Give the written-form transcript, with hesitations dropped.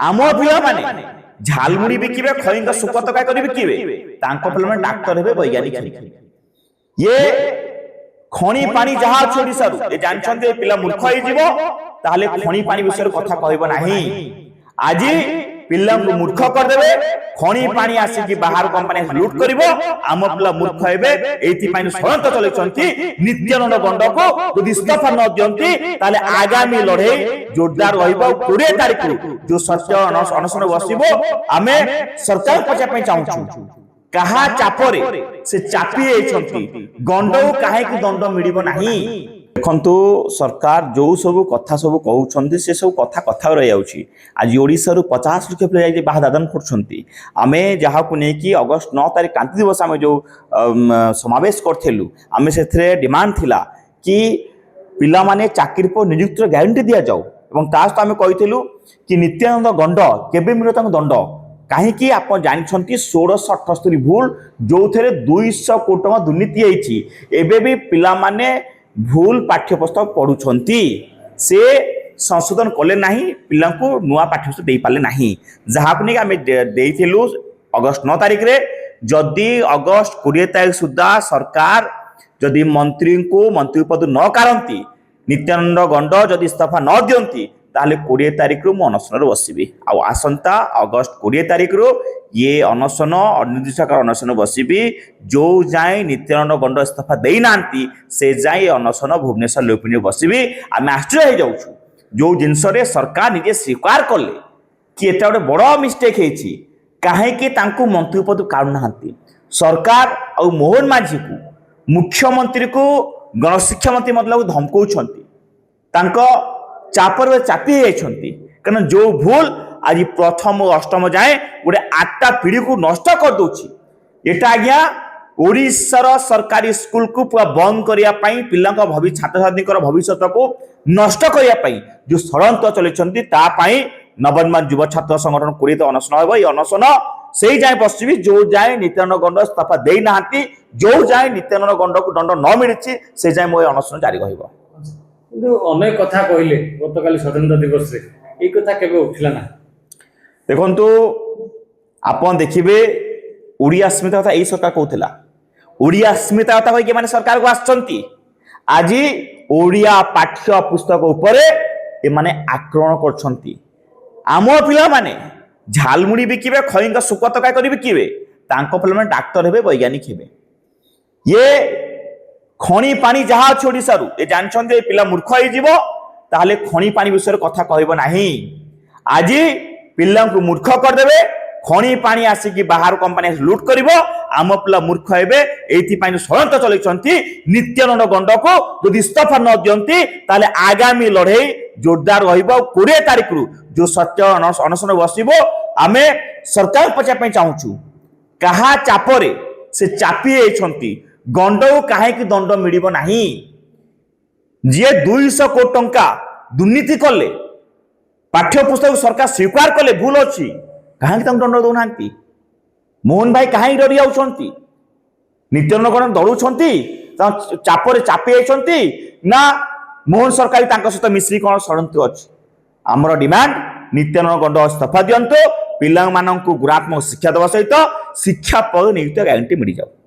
आम पिला माने झालमुड़ी बिकिबे खईंग सुख तका करी बिकिबे तांको पिला माने डाक्टर हेबे वैज्ञानिक हेबे ये खणी पानी जहा छोड़ी सारू ए जानछन्ते पिला मूर्ख होई जीवो ताले खणी पानी विषय कथा कहबो नाही आज पिला मूर्ख कर देबे खणी पानी आसी कि बाहर कंपनी लूट करिवो आम पिला मूर्ख हेबे एथि पानी षडयंत्र चलैछन्ती नित्यानंद गंड को यदि इस्तीफा न दियंती ताले आगामी लड़ाई जोरदार रहइबो 20 तारिख जो सत्य अनशन बसिबो आमे सरकार पचा पई चाहूछु कहा चापरे से चापी गंड काहे कि दंड मिलिबो नाही देखंतु सरकार जो सब कथा सब कहउछन्ती से सब कथा कथा रहि जाउछि आज ओडिसा रु 50 लाख पिला जाई बाहा दादन करछन्ती आमे जहा को नै कि अगस्त 9 तारिख क्रांति दिवस आमे जो समावेश करथेलु आमे सेथरे डिमांड थिला कि पिला माने चाकरी पर नियुक्ति गारंटी दिया जाऊ एवं तास आमे कहिथेलु कि नित्यानंद गंड केबे मिलो तांको दंड कहीं आप जानते 1678 भूल जो थे 200 कोटी टका दुर्नीति होती एवं भी पिला माने भूल पाठ्यपुस्तक पढ़ुंट से संशोधन कले ना पिला नुआ पाठ्यपुस्तक दे पारे ना जहाँ को आम देलु अगस्त 9 तारिख रे जदि अगस्त 20 तारिख सुधा सरकार जदि मंत्री को मंत्री पद न कारती नित्यानंद गंड जदि इस्तीफा न दियंती ताले 20 तारिख रु मु अनशन बसबी आसंता अगस्त 20 तारिख रु ये अनशन अनिर्दिष्टकाल अनशन बसबी जो जाए नित्यानंद गंड इस्तीफा दे नांती से जाए अनशन भुवनेश्वर लोपिनी बसबी आम आश्चर्य हो जाउछु जो जिनस रे सरकार निजे स्वीकार कले कि एटा गोटे बड़ मिस्टेक हेछि काहे कि तांको मंत्री पद काढु नांती सरकार और मोहन माझी को मुख्यमंत्री को गणशिक्षा मंत्री मतलब धमकाउछंती तांको चापर चापी कारण जो भूल आज प्रथम अष्टम जाए गोटे 8टा पीढ़ी को नष्ट कर दूची एटा आज्ञा ओडिशार सरकारी स्कूल को पूरा बंद करने पिला छात्र छात्री भविष्य को नष्ट करने जो षडयंत्र चलती नवनिर्माण युव छात्र संगठन 20 अनशन हो अनशन से जाए बसबी जो जाए नित्यानंद गंड इस्तीफा दे ना जो जाए नित्यानंद गंड को दंड न मिली से जाए मो अनशन जारी रहिबो अनेक कथा कहले गतकाली स्वतंत्र दिवस रे ए कथा केबे उठला ना देखंतु आपण देखिबे ओडिया अस्मिता कथा ए सरकार कहउथला ओडिया अस्मिता कथा कहि के माने सरकार को आछंती आज ओडिया पाठ्य पुस्तक उपरे ए माने आक्रमण करछंती आम पिला माने झालमुड़ी बिकिबे खईंग सुख तका करी बिकिबे तांको पिला माने डाक्टर हेबे वैज्ञानिक हेबे ये खणी पानी जहा छोड़ी सारू ए जानछन्ते पिला मूर्ख होई जीवो ताले खणी पानी विषय कथा कहबो नाही आज पिला को मूर्ख कर देबे खणी पानी आसी कि बाहर कंपनी लूट करिवो आम पिला मूर्ख हेबे एथि पानी षडयंत्र चलैछन्ती नित्यानंद गंड को यदि इस्तीफा न दियंती ताले आगामी लड़ाई जोरदार रहिबो 20 तारिख रु जो सत्य अनशन बसिबो आमे सरकार पचा पई चाहूछु कहा चापरे से चापी हेछन्ती गंड काहे कि दंड मिलिबो नाही जे 200 कोटी टंका दुर्नीति कले पाठ्यपुस्तक सरकार स्वीकार कले भूल अछि काहे कि दंड दउनांती मोहन भाई काहे डरी जाउछंती नित्यानंद गंड दौड़ुछंती चापरे चापी हेछंती ना मोहन सरकारी तांका सहित मिश्री कोन षडयंत्र अछि हमर डिमांड नित्यानंद गंड इस्तीफा दियंतो पिला माननकु गुणात्मक शिक्षा देवा सहित शिक्षा पर नियुक्ति गारंटी मिल जाऊ।